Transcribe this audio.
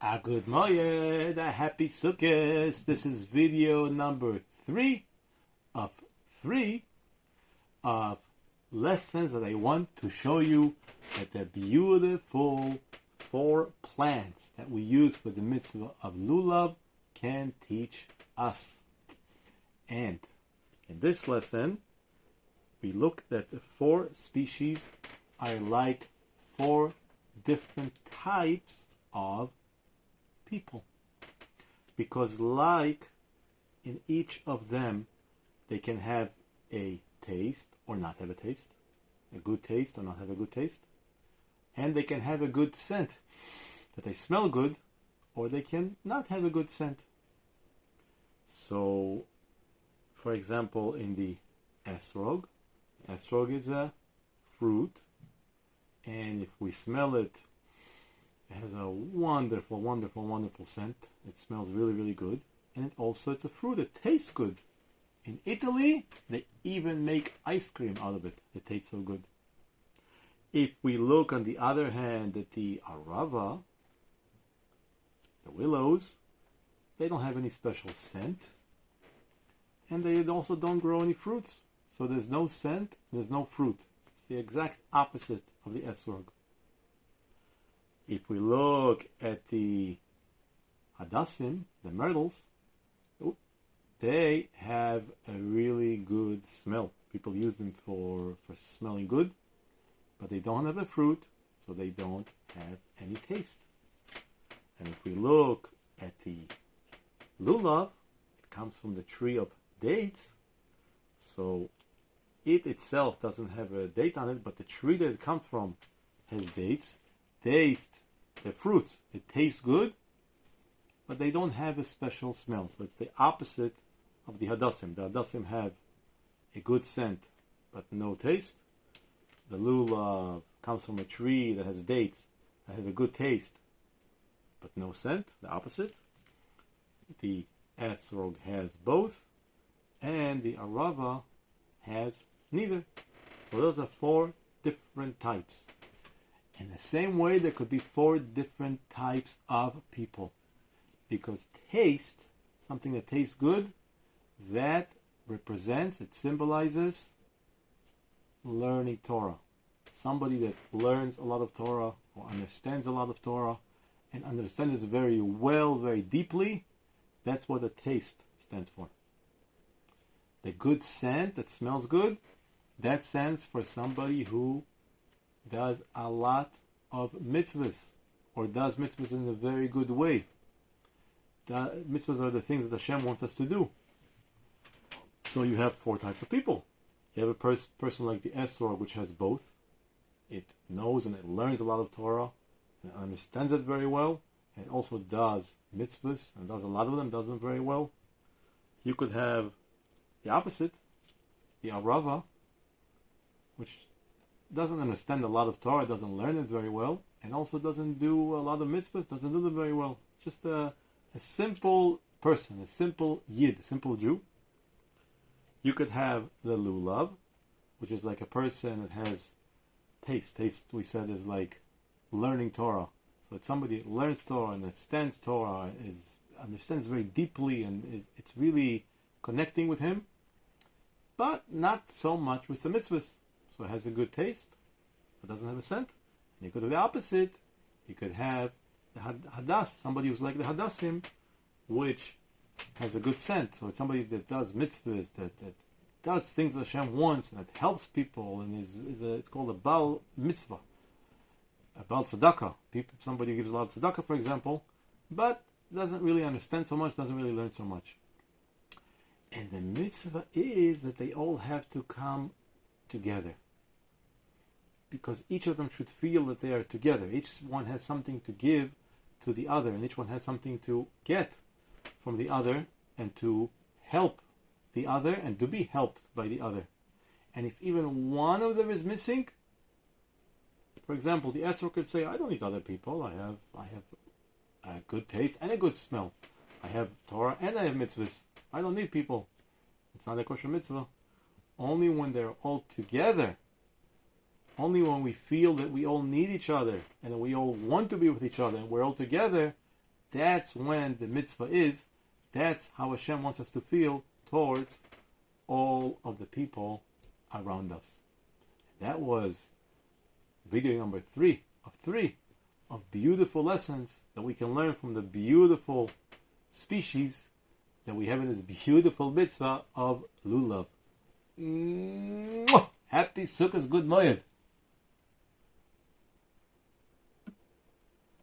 A good moyed, a happy Sukkot. This is video number 3 of 3 of lessons that I want to show you at the beautiful 4 plants that we use for the mitzvah of Lulav can teach us. And in this lesson, we looked at the 4 species are like 4 different types of people, because like in each of them they can have a taste or not have a taste, a good taste or not have a good taste, and they can have a good scent, that they smell good, or they can not have a good scent. So for example, in the esrog is a fruit, and if we smell it, it has a wonderful, wonderful, wonderful scent. It smells really, really good. And it's a fruit. It tastes good. In Italy, they even make ice cream out of it. It tastes so good. If we look, on the other hand, at the arava, the willows, they don't have any special scent. And they also don't grow any fruits. So there's no scent, there's no fruit. It's the exact opposite of the esrog. If we look at the hadassim, the myrtles, they have a really good smell. People use them for smelling good, but they don't have a fruit, so they don't have any taste. And if we look at the lulav, it comes from the tree of dates, so it itself doesn't have a date on it, but the tree that it comes from has dates. Taste the fruits. It tastes good, but they don't have a special smell. So it's the opposite of the hadassim. The hadassim have a good scent, but no taste. The lulav comes from a tree that has dates that have a good taste, but no scent. The opposite. The esrog has both, and the arava has neither. So those are 4 different types. In the same way, there could be 4 different types of people, because taste, something that tastes good, that represents, it symbolizes learning Torah. Somebody that learns a lot of Torah, or understands a lot of Torah, and understands it very well, very deeply, that's what the taste stands for. The good scent that smells good, that stands for somebody who does a lot of mitzvahs, or does mitzvahs in a very good way. The mitzvahs are the things that Hashem wants us to do. So you have 4 types of people. You have a person like the esrog, which has both. It knows and it learns a lot of Torah, and understands it very well, and also does mitzvahs, and does a lot of them, does them very well. You could have the opposite, the arava, which doesn't understand a lot of Torah, doesn't learn it very well, and also doesn't do a lot of mitzvahs, doesn't do them very well. It's just a simple person, a simple yid, a simple Jew. You could have the lulav, which is like a person that has taste. Taste, we said, is like learning Torah. So it's somebody that learns Torah, understands Torah, understands very deeply, and it's really connecting with him, but not so much with the mitzvahs. So it has a good taste, but doesn't have a scent. And you could have the opposite. You could have the hadas, somebody who's like the hadassim, which has a good scent. So it's somebody that does mitzvahs, that does things that Hashem wants, and that helps people, and it's called a Baal mitzvah, a Baal tzedakah. Somebody who gives a lot of tzedakah, for example, but doesn't really understand so much, doesn't really learn so much. And the mitzvah is that they all have to come together, because each of them should feel that they are together. Each one has something to give to the other, and each one has something to get from the other, and to help the other, and to be helped by the other. And if even one of them is missing, for example, the esrog could say, I don't need other people. I have a good taste and a good smell. I have Torah and I have mitzvahs. I don't need people. It's not a kosher mitzvah. Only when they're all together, only when we feel that we all need each other and that we all want to be with each other and we're all together, That's when the mitzvah is. That's how Hashem wants us to feel towards all of the people around us. That was video number 3 of beautiful lessons that we can learn from the beautiful species that we have in this beautiful mitzvah of Lulav. Happy Sukkot, good Moed.